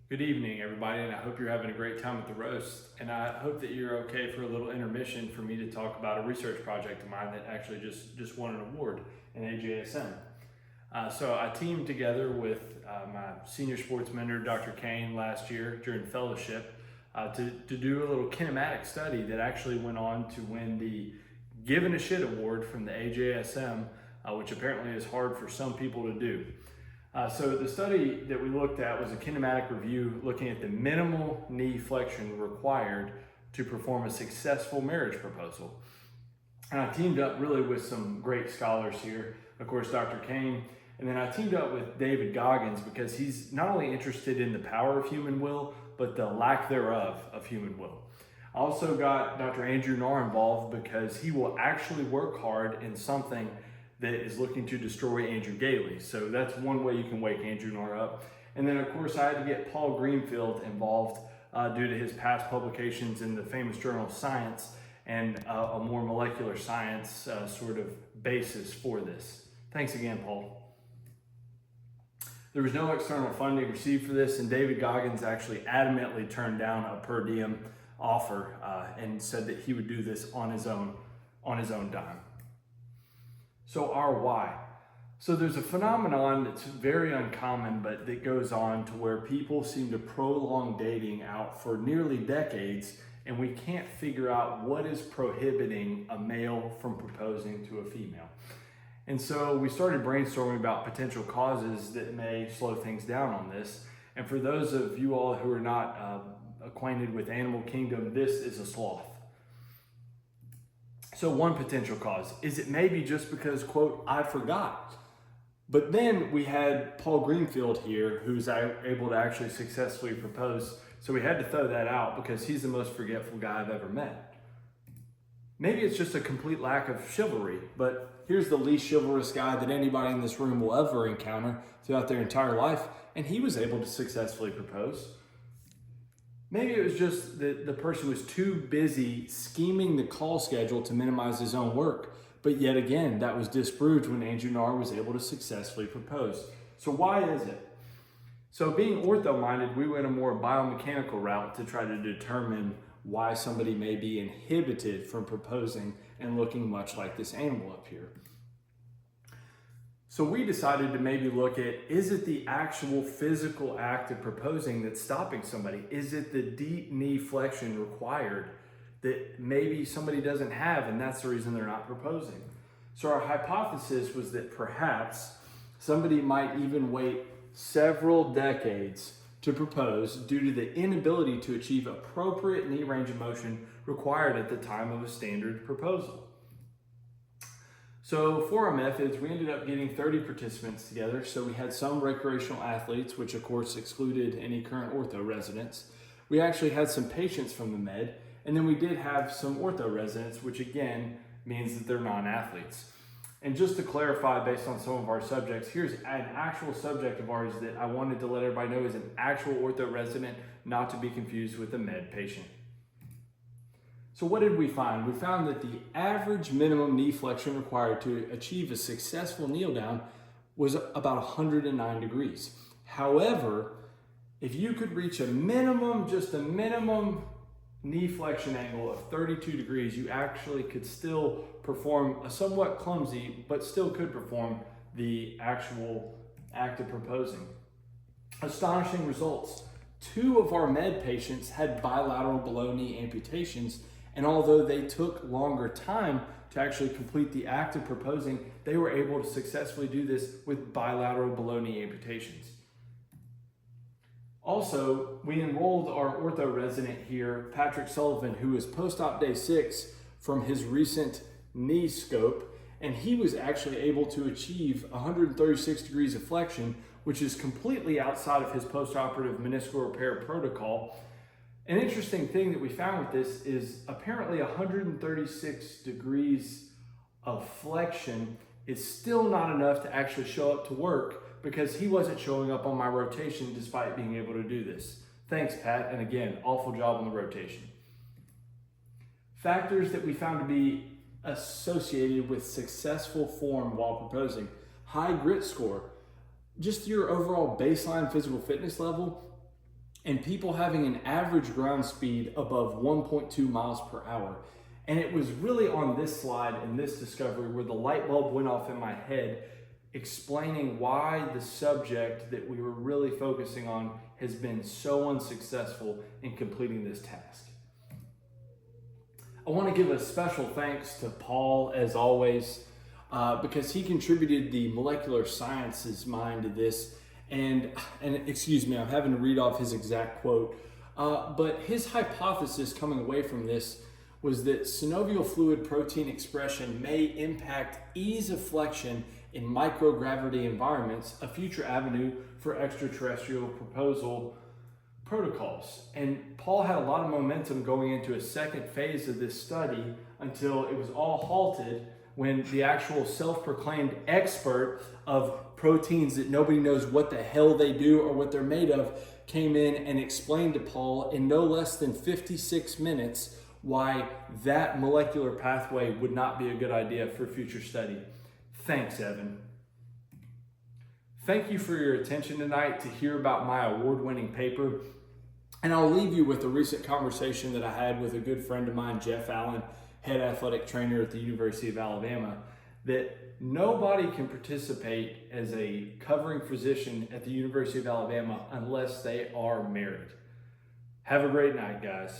Good evening, everybody, and I hope you're having a great time at the roast. And I hope that you're okay for a little intermission for me to talk about a research project of mine that actually just won an award in AJSM. So I teamed together with my senior sports mentor, Dr. Kane, last year during fellowship to do a little kinematic study that actually went on to win the Given a Shit Award from the AJSM, which apparently is hard for some people to do. So the study that we looked at was a kinematic review looking at the minimal knee flexion required to perform a successful marriage proposal. And I teamed up really with some great scholars here, of course, Dr. Kane, and then I teamed up with David Goggins because he's not only interested in the power of human will, but the lack thereof of human will. I also got Dr. Andrew Narr involved because he will actually work hard in something that is looking to destroy Andrew Gailey. So that's one way you can wake Andrew Narr up. And then of course I had to get Paul Greenfield involved due to his past publications in the famous journal Science and a more molecular science sort of basis for this. Thanks again, Paul. There was no external funding received for this, and David Goggins actually adamantly turned down a per diem offer and said that he would do this on his own dime. So our why. So there's a phenomenon that's very uncommon, but that goes on to where people seem to prolong dating out for nearly decades, and we can't figure out what is prohibiting a male from proposing to a female. And so we started brainstorming about potential causes that may slow things down on this. And for those of you all who are not acquainted with animal kingdom, this is a sloth. So one potential cause is it maybe just because, quote, I forgot. But then we had Paul Greenfield here who's able to actually successfully propose. So we had to throw that out because he's the most forgetful guy I've ever met. Maybe it's just a complete lack of chivalry, but here's the least chivalrous guy that anybody in this room will ever encounter throughout their entire life, and he was able to successfully propose. Maybe it was just that the person was too busy scheming the call schedule to minimize his own work. But yet again, that was disproved when Andrew Narr was able to successfully propose. So why is it? So being ortho-minded, we went a more biomechanical route to try to determine why somebody may be inhibited from proposing and looking much like this animal up here. So we decided to maybe look at, is it the actual physical act of proposing that's stopping somebody? Is it the deep knee flexion required that maybe somebody doesn't have, and that's the reason they're not proposing? So our hypothesis was that perhaps somebody might even wait several decades to propose due to the inability to achieve appropriate knee range of motion required at the time of a standard proposal. So for our methods, we ended up getting 30 participants together. So we had some recreational athletes, which of course excluded any current ortho residents. We actually had some patients from the med, and then we did have some ortho residents, which again means that they're non-athletes. And just to clarify, based on some of our subjects, here's an actual subject of ours that I wanted to let everybody know is an actual ortho resident, not to be confused with a med patient. So what did we find? We found that the average minimum knee flexion required to achieve a successful kneel down was about 109 degrees. However, if you could reach a minimum, just a minimum knee flexion angle of 32 degrees, you actually could still perform a somewhat clumsy, but still could perform the actual act of proposing. Astonishing results. 2 of our med patients had bilateral below knee amputations, and although they took longer time to actually complete the act of proposing, they were able to successfully do this with bilateral below knee amputations. Also, we enrolled our ortho resident here, Patrick Sullivan, who is post-op day 6 from his recent knee scope, and he was actually able to achieve 136 degrees of flexion, which is completely outside of his post-operative meniscal repair protocol. An interesting thing that we found with this is apparently 136 degrees of flexion is still not enough to actually show up to work because he wasn't showing up on my rotation despite being able to do this. Thanks, Pat, and again, awful job on the rotation. Factors that we found to be associated with successful form while proposing: high grit score, just your overall baseline physical fitness level, and people having an average ground speed above 1.2 miles per hour. And it was really on this slide and this discovery where the light bulb went off in my head, explaining why the subject that we were really focusing on has been so unsuccessful in completing this task. I want to give a special thanks to Paul, as always, because he contributed the molecular sciences mind to this. And excuse me, I'm having to read off his exact quote. But his hypothesis coming away from this was that synovial fluid protein expression may impact ease of flexion in microgravity environments, a future avenue for extraterrestrial proposal protocols. And Paul had a lot of momentum going into a second phase of this study until it was all halted when the actual self-proclaimed expert of proteins that nobody knows what the hell they do or what they're made of came in and explained to Paul in no less than 56 minutes why that molecular pathway would not be a good idea for future study. Thanks, Evan. Thank you for your attention tonight to hear about my award-winning paper. And I'll leave you with a recent conversation that I had with a good friend of mine, Jeff Allen, head athletic trainer at the University of Alabama, that nobody can participate as a covering physician at the University of Alabama unless they are married. Have a great night, guys.